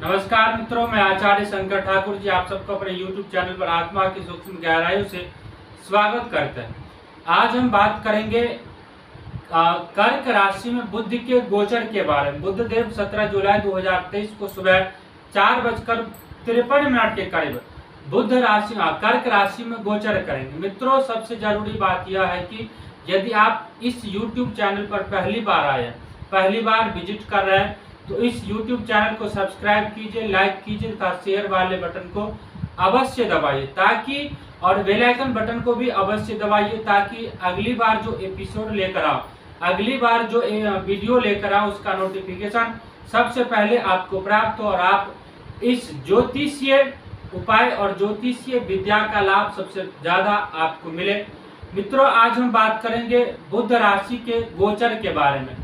नमस्कार मित्रों, मैं आचार्य शंकर ठाकुर जी आप सबको अपने YouTube चैनल पर आत्मा की सूक्ष्म गहराइयों से स्वागत करते हैं। आज हम बात करेंगे कर्क राशि में बुध के गोचर के बारे में। बुध देव 17 जुलाई 2023 को सुबह 4:53 के करीब बुध राशि कर्क राशि में गोचर करेंगे। मित्रों, सबसे जरूरी बात यह है कि यदि आप इस YouTube चैनल पर पहली बार आए, पहली बार विजिट कर रहे हैं, तो इस YouTube चैनल को सब्सक्राइब कीजिए, लाइक कीजिए तथा शेयर वाले बटन को अवश्य दबाइए ताकि और बेल आइकन बटन को भी अवश्य दबाइए ताकि अगली बार जो एपिसोड लेकर आओ, अगली बार जो वीडियो लेकर आओ, उसका नोटिफिकेशन सबसे पहले आपको प्राप्त हो और आप इस ज्योतिषीय उपाय और ज्योतिषीय विद्या का लाभ सबसे ज्यादा आपको मिले। मित्रों, आज हम बात करेंगे बुध राशि के गोचर के बारे में।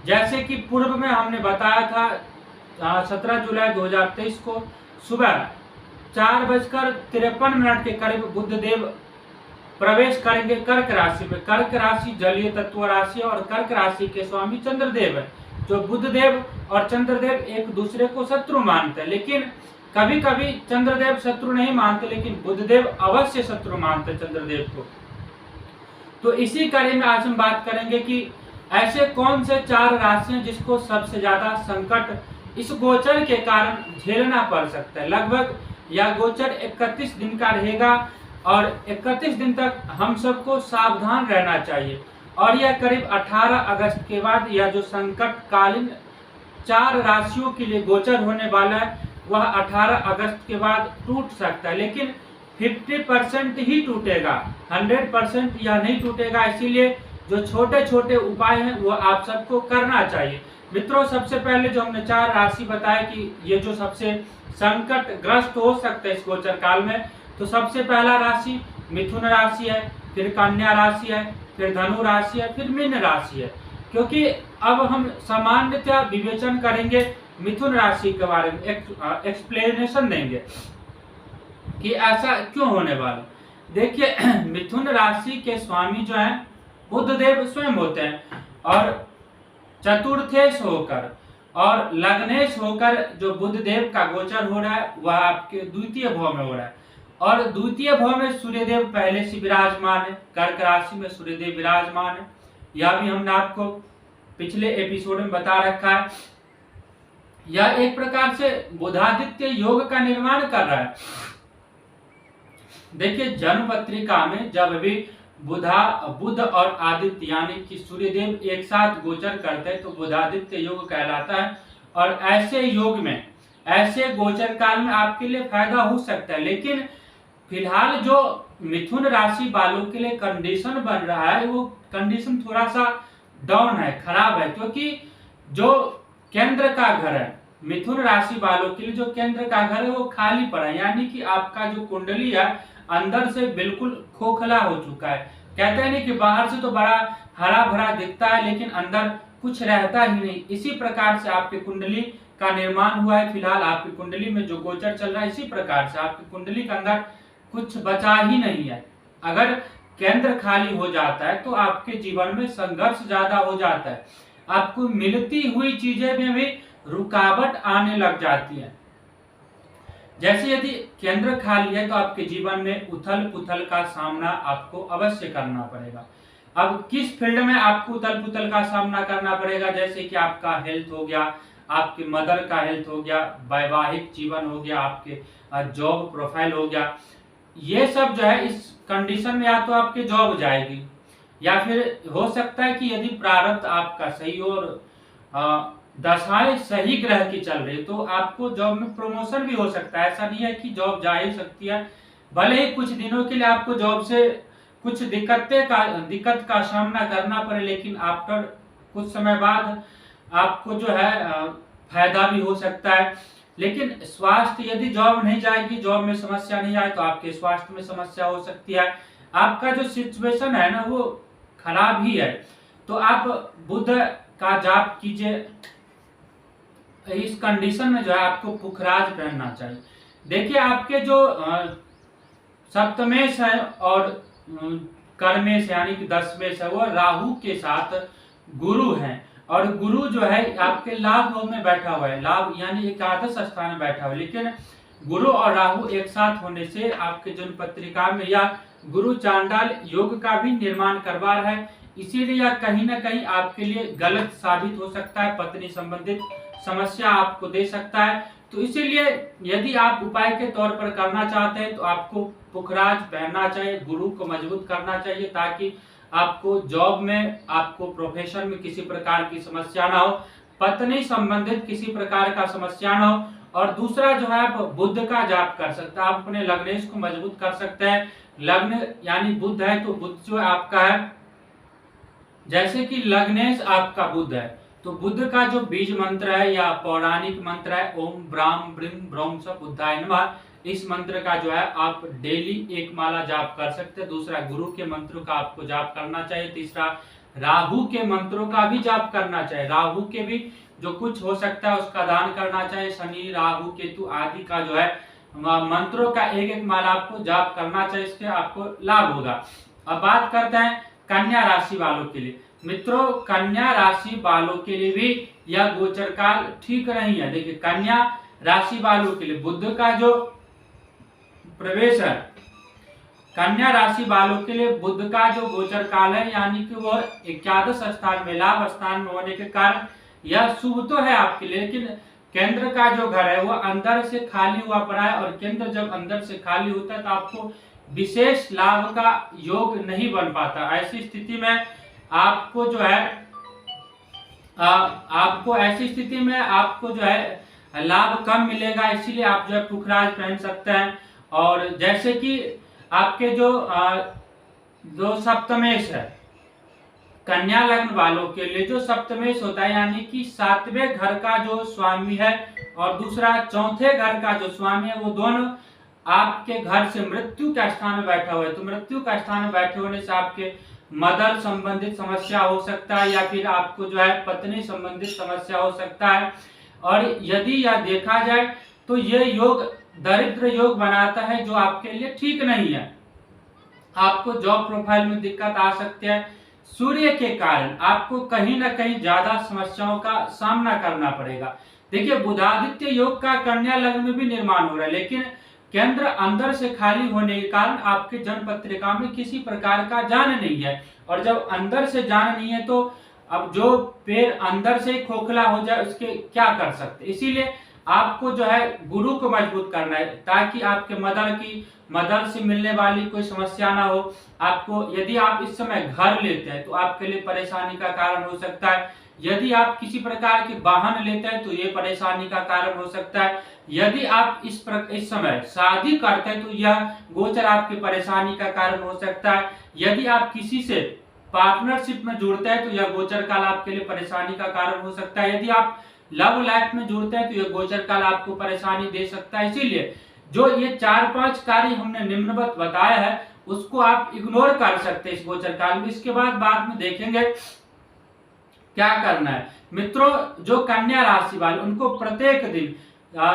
जैसे कि पूर्व में हमने बताया था 17 जुलाई 2023 को सुबह 4:53 के करीब बुध देव प्रवेश करेंगे कर्क राशि में। कर्क राशि जलीय तत्व राशि और कर्क राशि के स्वामी चंद्रदेव है। जो बुध देव और चंद्रदेव एक दूसरे को शत्रु मानते हैं, लेकिन कभी कभी चंद्रदेव शत्रु नहीं मानते, लेकिन बुधदेव अवश्य शत्रु मानते चंद्रदेव को। तो इसी कड़ी में आज हम बात करेंगे कि ऐसे कौन से 4 राशियां जिसको सबसे ज्यादा संकट इस गोचर के कारण झेलना पड़ सकता है। लगभग यह गोचर 31 दिन का रहेगा और 31 दिन तक हम सबको सावधान रहना चाहिए। और यह करीब 18 अगस्त के बाद यह जो संकटकालीन 4 राशियों के लिए गोचर होने वाला है वह 18 अगस्त के बाद टूट सकता है, लेकिन 50% ही टूटेगा, 100% यह नहीं टूटेगा। इसीलिए जो छोटे छोटे उपाय हैं वो आप सबको करना चाहिए। मित्रों, सबसे पहले जो हमने 4 राशि बताया कि ये जो सबसे संकट ग्रस्त हो सकते हैं इस गोचर काल में, तो सबसे पहला राशि मिथुन राशि है, फिर कन्या राशि है, फिर धनु राशि है, फिर मीन राशि है। क्योंकि अब हम सामान्यतः विवेचन करेंगे मिथुन राशि के बारे में, एक्सप्लेनेशन देंगे कि ऐसा क्यों होने वाला। देखिए, मिथुन राशि के स्वामी जो है बुधदेव स्वयं होते हैं और चतुर्थेश होकर और लग्नेश होकर जो बुधदेव का गोचर हो रहा है वह आपके द्वितीय भाव में हो रहा है। और द्वितीय भाव में सूर्यदेव पहले से विराजमान है, कर्क राशि में सूर्यदेव विराजमान है। यह भी हमने आपको पिछले एपिसोड में बता रखा है। यह एक प्रकार से बुधादित्य योग का निर्माण कर रहा है। देखिए, जन्म पत्रिका में जब भी बुध और आदित्य यानी कि सूर्यदेव एक साथ गोचर करते हैं तो बुधादित्य योग कहलाता है। और ऐसे योग में, ऐसे गोचर काल में आपके लिए फायदा हो सकता है, लेकिन फिलहाल जो मिथुन राशि वालों के लिए कंडीशन बन रहा है वो कंडीशन थोड़ा सा डाउन है, खराब है। क्योंकि जो केंद्र का घर है मिथुन राशि वालों के लिए, जो केंद्र का घर है वो खाली पड़ा है, यानी कि आपका जो कुंडली है अंदर से बिल्कुल खोखला हो चुका है। कहते हैं नहीं कि बाहर से तो बड़ा हरा भरा दिखता है लेकिन अंदर कुछ रहता ही नहीं। इसी प्रकार से आपकी कुंडली का निर्माण हुआ है। फिलहाल आपकी कुंडली में जो गोचर चल रहा है, इसी प्रकार से आपकी कुंडली के अंदर कुछ बचा ही नहीं है। अगर केंद्र खाली हो जाता है तो आपके जीवन में संघर्ष ज्यादा हो जाता है, आपको मिलती हुई चीजें में भी रुकावट आने लग जाती है। जैसे यदि केंद्र खाली है तो आपके जीवन में उथल पुथल का सामना आपको अवश्य करना पड़ेगा। अब किस फील्ड में आपको उथल पुथल का सामना करना पड़ेगा, जैसे कि आपका हेल्थ हो गया, आपके मदर का हेल्थ हो गया, वैवाहिक जीवन हो गया, आपके जॉब प्रोफाइल हो गया। ये सब जो है इस कंडीशन में या तो आपके जॉब जाएगी या फिर हो सकता है कि यदि प्रारब्ध आपका सही और दशाएं सही ग्रह की चल रही तो आपको जॉब में प्रमोशन भी हो सकता है। ऐसा नहीं है कि जॉब जा ही सकती है, भले ही कुछ दिनों के लिए आपको जॉब से कुछ दिक्कत का सामना करना पड़े, लेकिन आफ्टर कुछ समय बाद आपको जो है फायदा भी हो सकता है। लेकिन स्वास्थ्य, यदि जॉब नहीं जाएगी, जॉब में समस्या नहीं आए तो आपके स्वास्थ्य में समस्या हो सकती है। आपका जो सिचुएशन है ना वो खराब ही है। तो आप बुध का जाप कीजिए। इस कंडीशन में जो है आपको पुखराज पहनना चाहिए। देखिए, आपके जो सप्तमेश है और कर्मेश यानी कि दशमेश है वो राहु के साथ गुरु हैं। और गुरु जो है आपके लाभ भाव में बैठा हुआ है, लाभ यानी एकादश स्थान में बैठा हुआ है। लेकिन गुरु और राहु एक साथ होने से आपके जन्म पत्रिका में या गुरु चांडाल योग का भी निर्माण करवा रहा है, इसीलिए यह कहीं ना कहीं आपके लिए गलत साबित हो सकता है, पत्नी संबंधित समस्या आपको दे सकता है। तो इसीलिए यदि आप उपाय के तौर पर करना चाहते हैं तो आपको पुखराज पहनना चाहिए, गुरु को मजबूत करना चाहिए, ताकि आपको जॉब में, आपको प्रोफेशन में किसी प्रकार की समस्या ना हो, पत्नी संबंधित किसी प्रकार का समस्या ना हो। और दूसरा जो है आप बुध का जाप कर सकते हैं, आप अपने लग्नेश को मजबूत कर सकते हैं। लग्न यानी बुध है तो बुध जो आपका है, जैसे कि लग्नेश आपका बुध है तो बुध का जो बीज मंत्र है या पौराणिक मंत्र है ओम ब्राह्म ब्रीम ब्रह्म स बुद्धाय नमः, इस मंत्र का जो है आप डेली एक माला जाप कर सकते हैं। दूसरा गुरु के मंत्रों का आपको जाप करना चाहिए। तीसरा राहु के मंत्रों का भी जाप करना चाहिए, राहु के भी जो कुछ हो सकता है उसका दान करना चाहिए। शनि राहु केतु आदि का जो है मंत्रों का एक एक माला आपको जाप करना चाहिए, इसके आपको लाभ होगा। अब बात करते हैं कन्या राशि वालों के लिए। मित्रों, कन्या राशि वालों के लिए भी यह गोचर काल ठीक नहीं है। देखिए, कन्या राशि वालों के लिए बुध का जो प्रवेश है, कन्या राशि वालों के लिए बुध का जो गोचर काल है, यानी कि वह एकादश स्थान में, लाभ स्थान में होने के कारण यह शुभ तो है आपके लिए, लेकिन केंद्र का जो घर है वह अंदर से खाली हुआ पड़ा है, और केंद्र जब अंदर से खाली होता है तो आपको विशेष लाभ का योग नहीं बन पाता। ऐसी स्थिति में आपको जो है आपको ऐसी स्थिति में आपको जो है लाभ कम मिलेगा, इसीलिए आप जो है पुखराज पहन सकते हैं। और जैसे कि आपके जो सप्तमेश है, कन्या लग्न वालों के लिए जो सप्तमेश होता है, यानी कि सातवें घर का जो स्वामी है और दूसरा चौथे घर का जो स्वामी है, वो दोनों आपके घर से मृत्यु के स्थान में बैठा हुआ है। तो मृत्यु का स्थान में बैठे होने से आपके मदर संबंधित समस्या हो सकता है, या फिर आपको जो है पत्नी संबंधित समस्या हो सकता है। और यदि यह देखा जाए तो ये योग दरिद्र योग बनाता है, जो आपके लिए ठीक नहीं है। आपको जॉब प्रोफाइल में दिक्कत आ सकती है, सूर्य के कारण आपको कहीं ना कहीं ज्यादा समस्याओं का सामना करना पड़ेगा। देखिए, बुधादित्य योग का कन्या लग्न में भी निर्माण हो रहा है, लेकिन केंद्र अंदर से खाली होने के कारण आपके जन्म पत्रिका में किसी प्रकार का जान नहीं है। और जब अंदर से जान नहीं है तो अब जो पैर अंदर से खोखला हो जाए उसके क्या कर सकते। इसीलिए आपको जो है गुरु को मजबूत करना है, ताकि आपके मदर से मिलने वाली कोई समस्या ना हो। आपको, यदि आप इस समय घर लेते हैं तो आपके लिए परेशानी का कारण हो सकता है। यदि आप किसी प्रकार के वाहन लेते हैं तो ये परेशानी का कारण हो सकता है। यदि आप इस समय शादी करते हैं तो यह गोचर आपकी परेशानी का कारण हो सकता है। यदि आप किसी से पार्टनरशिप में जुड़ते हैं तो यह गोचर काल आपके लिए परेशानी का कारण हो सकता है। यदि आप लव लाइफ में जुड़ते हैं तो यह गोचर काल आपको परेशानी दे सकता है। इसीलिए जो ये 4-5 कार्य हमने निम्नवत बताया है उसको आप इग्नोर कर सकते हैं इस गोचर काल में। इसके बाद में देखेंगे क्या करना है। मित्रों, जो कन्या राशि वाले उनको प्रत्येक दिन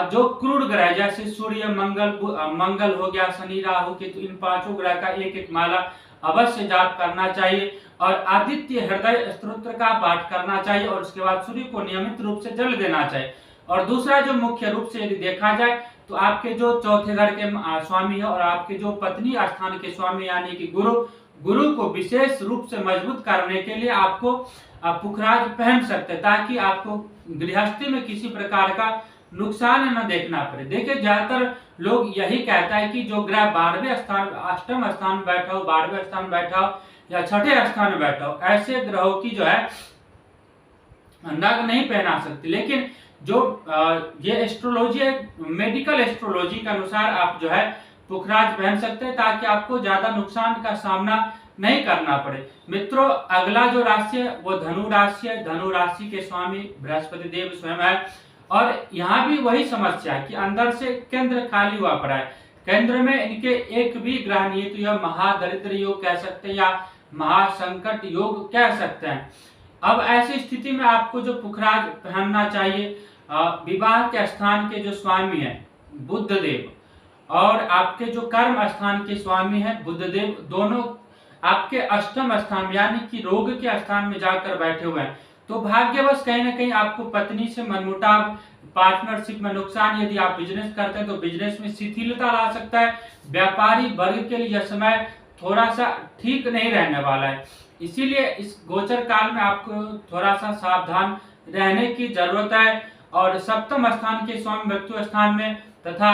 जो क्रूर ग्रह जैसे सूर्य, मंगल हो गया, शनि, राहु, केतु, इन 5 ग्रह का एक एक माला अवश्य जाप करना चाहिए, और आदित्य हृदय स्तोत्र का पाठ करना चाहिए, और उसके बाद सूर्य को नियमित रूप से जल देना चाहिए। और दूसरा जो मुख्य रूप से यदि देखा जाए तो आपके जो चौथे घर के स्वामी है और आपके जो पत्नी स्थान के स्वामी यानी कि गुरु को विशेष रूप से मजबूत करने के लिए आपको पुखराज पहन सकते हैं, ताकि आपको गृहस्थी में किसी प्रकार का नुकसान न देखना पड़े। देखिए, ज्यादातर लोग यही कहता है कि जो ग्रह 12वें स्थान, अष्टम स्थान में बैठा हो, 12वें स्थान में बैठा हो या छठे स्थान में बैठा हो, ऐसे ग्रहों की जो है नग नहीं पहना सकते। लेकिन जो ये एस्ट्रोलॉजी है, मेडिकल एस्ट्रोलॉजी के अनुसार आप जो है पुखराज पहन सकते हैं, ताकि आपको ज्यादा नुकसान का सामना नहीं करना पड़े। मित्रों, अगला जो राशि है वो धनु राशि है। धनु राशि के स्वामी बृहस्पति देव स्वयं है, और यहाँ भी वही समस्या है कि अंदर से केंद्र खाली हुआ पड़ा है। केंद्र में इनके एक भी ग्रह नहीं है, तो यह महादरिद्र योग कह सकते हैं या महासंकट योग कह सकते हैं। अब ऐसी स्थिति में आपको जो पुखराज पहनना चाहिए, विवाह के स्थान के जो स्वामी है बुध देव और आपके जो कर्म स्थान के स्वामी है बुध देव, दोनों आपके अष्टम स्थान यानी कि रोग के स्थान में जाकर बैठे हुए हैं। तो भाग्यवश कहीं ना कहीं आपको पत्नी से मनमुटाव, पार्टनरशिप में नुकसान, यदि आप बिजनेस करते हैं तो बिजनेस में शिथिलता ला सकता है। व्यापारी वर्ग के लिए यह समय थोड़ा सा ठीक नहीं रहने वाला है, इसीलिए इस गोचर काल में आपको थोड़ा सा सावधान रहने की जरूरत है। और सप्तम स्थान के स्वामी मृत्यु स्थान में तथा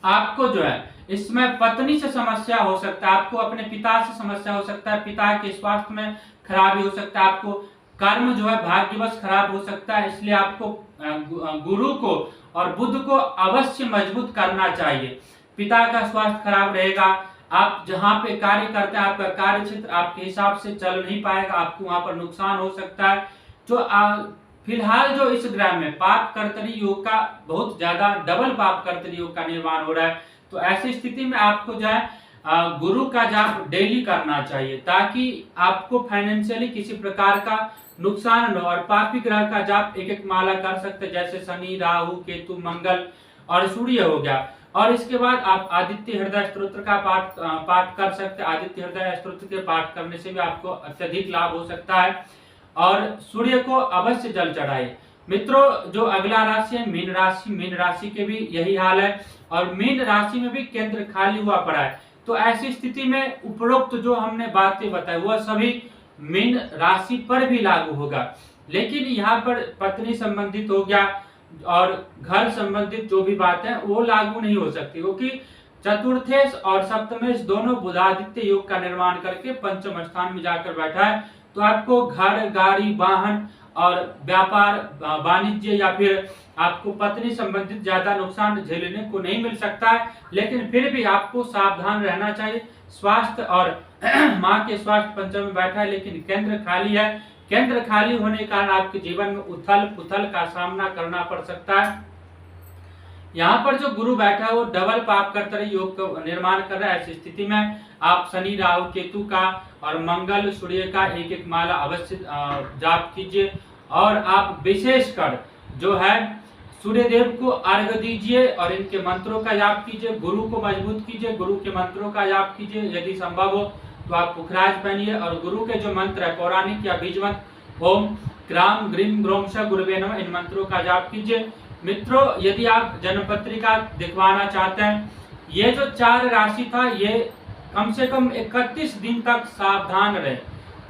आपको जो है इसमें पत्नी से समस्या हो सकता है, आपको अपने पिता से समस्या हो सकता है, पिता के स्वास्थ्य में खराबी हो सकता है, आपको कर्म जो है भाग्यवश खराब हो सकता है। इसलिए आपको गुरु को और बुध को अवश्य मजबूत करना चाहिए। पिता का स्वास्थ्य खराब रहेगा, आप जहां पे कार्य करते हैं आपका कार्य क्षेत्र आपके हिसाब से चल नहीं पाएगा, आपको वहां पर नुकसान हो सकता है। जो फिलहाल जो इस ग्रह में पाप कर्तरी योग का बहुत ज्यादा डबल पाप कर्तरी योग का निर्माण हो रहा है, तो ऐसी स्थिति में आपको जो है गुरु का जाप डेली करना चाहिए, ताकि आपको फाइनेंशियली किसी प्रकार का नुकसान न हो। और पापी ग्रह का जाप एक एक माला कर सकते हैं, जैसे शनि, राहु, केतु, मंगल और सूर्य हो गया। और इसके बाद आप आदित्य हृदय स्तोत्र का पाठ कर सकते हैं। आदित्य हृदय स्तोत्र के पाठ करने से भी आपको अत्यधिक लाभ हो सकता है। और सूर्य को अवश्य जल चढ़ाए। मित्रों, जो अगला राशि है मीन राशि, मीन राशि के भी यही हाल है और मीन राशि में भी केंद्र खाली हुआ पड़ा है। तो ऐसी स्थिति में उपरोक्त जो हमने बातें बताई वह सभी मीन राशि पर भी लागू होगा, लेकिन यहाँ पर पत्नी संबंधित हो गया और घर संबंधित जो भी बातें वो लागू नहीं हो सकती, क्योंकि चतुर्थेश और सप्तमेश दोनों बुधादित्य योग का निर्माण करके पंचम स्थान में जाकर बैठा है। तो आपको घर, गाड़ी, वाहन और व्यापार, वाणिज्य या फिर आपको पत्नी संबंधित ज्यादा नुकसान झेलने को नहीं मिल सकता है, लेकिन फिर भी आपको सावधान रहना चाहिए। स्वास्थ्य और माँ के स्वास्थ्य पंचम में बैठा है, लेकिन केंद्र खाली है। केंद्र खाली होने के कारण आपके जीवन में उथल पुथल का सामना करना पड़ सकता है। यहाँ पर जो गुरु बैठा है वो डबल पाप कर्तरी योग का निर्माण कर रहा है। ऐसी स्थिति में आप शनि, राहु, केतु का और मंगल, सूर्य का एक एक माला अवश्य जाप कीजिए। और आप विशेषकर जो है सूर्य देव को अर्घ्य दीजिए और इनके मंत्रों का जाप कीजिए। गुरु को मजबूत कीजिए, गुरु के मंत्रों का जाप कीजिए। यदि संभव हो तो आप पुखराज पहनिए और गुरु के जो मंत्र है पौराणिक या बीज मंत्र ओम ग्राम ग्रीम ग्रोम श गुरुवे नमः, इन मंत्रों का जाप कीजिए। मित्रों, यदि आप जन्म पत्रिका दिखवाना चाहते हैं, ये जो 4 राशि था ये कम से कम 31 दिन तक सावधान रहे,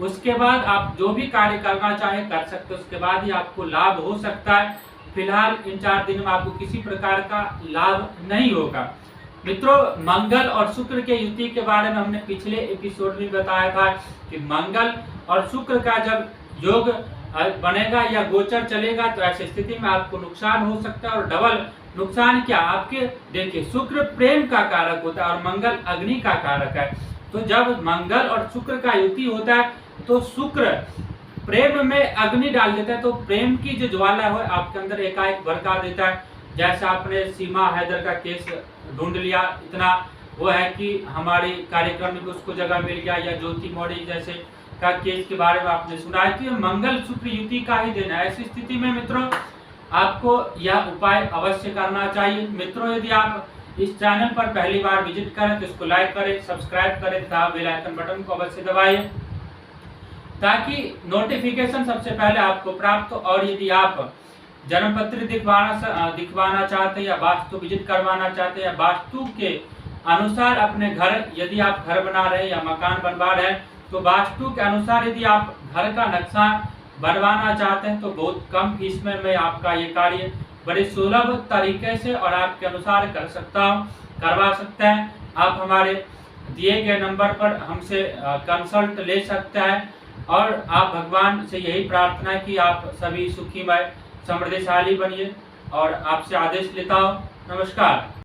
उसके बाद आप जो भी कार्य करना चाहे कर सकते हैं, उसके बाद ही आपको लाभ हो सकता है। फिलहाल इन 4 दिन में आपको किसी प्रकार का लाभ नहीं होगा। मित्रों, मंगल और शुक्र के युति के बारे में हमने पिछले एपिसोड में बताया था कि मंगल और शुक्र का जब योग बनेगा या गोचर चलेगा तो ऐसी स्थिति में आपको नुकसान हो सकता है। और डबल नुकसान क्या, आपके देखिए शुक्र प्रेम का कारक होता है और मंगल अग्नि का कारक है। तो जब मंगल और शुक्र का युति होता है तो शुक्र प्रेम में अग्नि डाल देता है, तो प्रेम की जो ज्वाला है आपके अंदर एकाएक भड़का देता है। जैसे आपने सीमा हैदर का केस ढूंढ लिया, इतना वो है कि हमारे कार्यक्रम में उसको जगह मिल गया, या ज्योति मौर्य जैसे का केस के बारे में आपने सुना है कि मंगल शुक्र युति का ही देना है। ऐसी स्थिति में मित्रों आपको यह उपाय अवश्य करना चाहिए। मित्रों, यदि आप इस चैनल पर पहली बार विजिट करें तो इसको लाइक करें, सब्सक्राइब करें तथा बेल आइकन बटन को अवश्य दबाइए, ताकि नोटिफिकेशन सबसे पहले आपको प्राप्त हो। और यदि आप जन्मपत्र दिखवाना चाहते हैं या वास्तु विजिट करवाना चाहते हैं, या वास्तु के अनुसार अपने घर, यदि आप घर बना रहे हैं या मकान बनवा रहे हैं, तो वास्तु के अनुसार यदि आप घर का नक्शा बनवाना चाहते हैं तो बहुत कम फीस में मैं आपका ये कार्य बड़े सुलभ तरीके से और आपके अनुसार करवा सकते हैं। आप हमारे दिए गए नंबर पर हमसे कंसल्ट ले सकते हैं। और आप भगवान से यही प्रार्थना है कि आप सभी सुखीमय समृद्धिशाली बनिए, और आपसे आदेश लेता हूँ। नमस्कार।